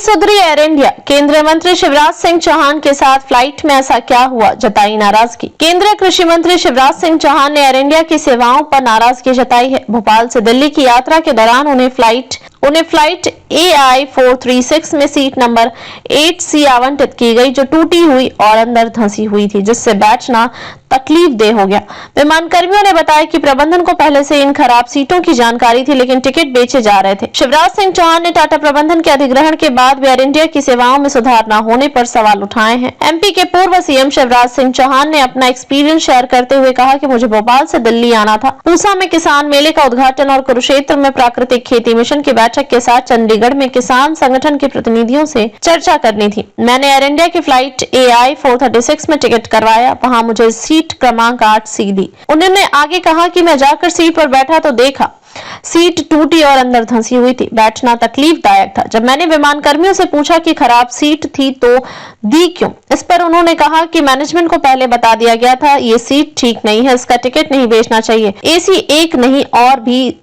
सुधरी air India, केंद्रीय मंत्री शिवराज सिंह चौहान के साथ फ्लाइट में ऐसा क्या हुआ, जताई नाराजगी। केंद्रीय कृषि मंत्री शिवराज सिंह चौहान ने एयर इंडिया की सेवाओं पर नाराजगी जताई है। भोपाल से दिल्ली की यात्रा के दौरान उन्हें फ्लाइट AI 436 में सीट नंबर 8C आवंटित की गई, जो टूटी हुई और अंदर धंसी हुई थी, जिससे बैठना तकलीफ देह हो गया। विमान कर्मियों ने बताया कि प्रबंधन को पहले से इन खराब सीटों की जानकारी थी, लेकिन टिकट बेचे जा रहे थे। शिवराज सिंह चौहान ने टाटा प्रबंधन के अधिग्रहण के बाद भी एयर इंडिया की सेवाओं में सुधार न होने पर सवाल उठाए हैं। MP के पूर्व CM शिवराज सिंह चौहान ने अपना एक्सपीरियंस शेयर करते हुए कहा कि मुझे भोपाल से दिल्ली आना था, पूसा में किसान मेले का उद्घाटन और कुरुक्षेत्र में प्राकृतिक खेती मिशन की बैठक के साथ चंडीगढ़ में किसान संगठन के प्रतिनिधियों से चर्चा करनी थी। मैंने एयर इंडिया की फ्लाइट AI 436 में टिकट करवाया, वहां मुझे सीट क्रमांक 8C दी। उन्होंने आगे कहा कि मैं जाकर सीट पर बैठा तो देखा सीट टूटी और अंदर धंसी हुई थी, बैठना तकलीफदायक था। जब मैंने विमान कर्मियों से पूछा कि खराब सीट थी तो दी क्यों, इस पर उन्होंने कहा कि मैनेजमेंट को पहले बता दिया गया था ये सीट ठीक नहीं है, इसका टिकट नहीं बेचना चाहिए। AC एक नहीं और भी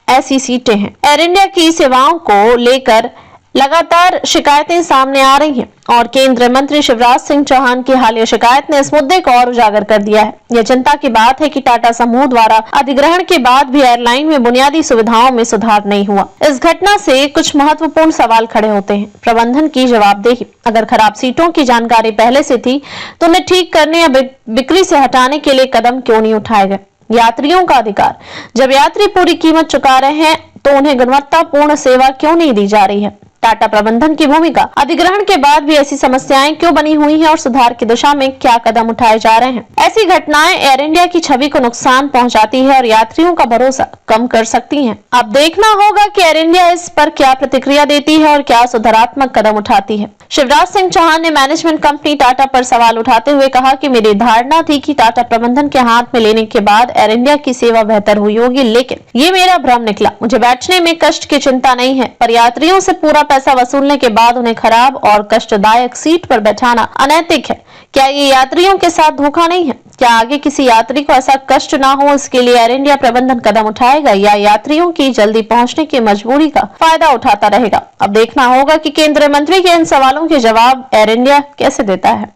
ऐसी सीटें हैं। एयर इंडिया की सेवाओं को लेकर लगातार शिकायतें सामने आ रही हैं और केंद्रीय मंत्री शिवराज सिंह चौहान की हालिया शिकायत ने इस मुद्दे को और उजागर कर दिया है। यह चिंता की बात है कि टाटा समूह द्वारा अधिग्रहण के बाद भी एयरलाइन में बुनियादी सुविधाओं में सुधार नहीं हुआ। इस घटना से कुछ महत्वपूर्ण सवाल खड़े होते हैं। प्रबंधन की जवाबदेही, अगर खराब सीटों की जानकारी पहले से थी तो उन्हें ठीक करने या बिक्री से हटाने के लिए कदम क्यों नहीं उठाए गए। यात्रियों का अधिकार, जब यात्री पूरी कीमत चुका रहे हैं तो उन्हें गुणवत्तापूर्ण सेवा क्यों नहीं दी जा रही है। टाटा प्रबंधन की भूमिका, अधिग्रहण के बाद भी ऐसी समस्याएं क्यों बनी हुई हैं और सुधार की दिशा में क्या कदम उठाए जा रहे हैं। ऐसी घटनाएं एयर इंडिया की छवि को नुकसान पहुंचाती है और यात्रियों का भरोसा कम कर सकती हैं। अब देखना होगा कि एयर इंडिया इस पर क्या प्रतिक्रिया देती है और क्या सुधारात्मक कदम उठाती है। शिवराज सिंह चौहान ने मैनेजमेंट कंपनी टाटा पर सवाल उठाते हुए कहा कि मेरी धारणा थी कि टाटा प्रबंधन के हाथ में लेने के बाद एयर इंडिया की सेवा बेहतर हुई होगी, लेकिन ये मेरा भ्रम निकला। मुझे बैठने में कष्ट की चिंता नहीं है, पर यात्रियों से पूरा पैसा वसूलने के बाद उन्हें खराब और कष्टदायक सीट पर बैठाना अनैतिक है। क्या ये यात्रियों के साथ धोखा नहीं है? क्या आगे किसी यात्री को ऐसा कष्ट ना हो, इसके लिए एयर इंडिया प्रबंधन कदम उठाएगा या यात्रियों की जल्दी पहुंचने की मजबूरी का फायदा उठाता रहेगा। अब देखना होगा कि केंद्रीय मंत्री के इन सवालों के जवाब एयर इंडिया कैसे देता है।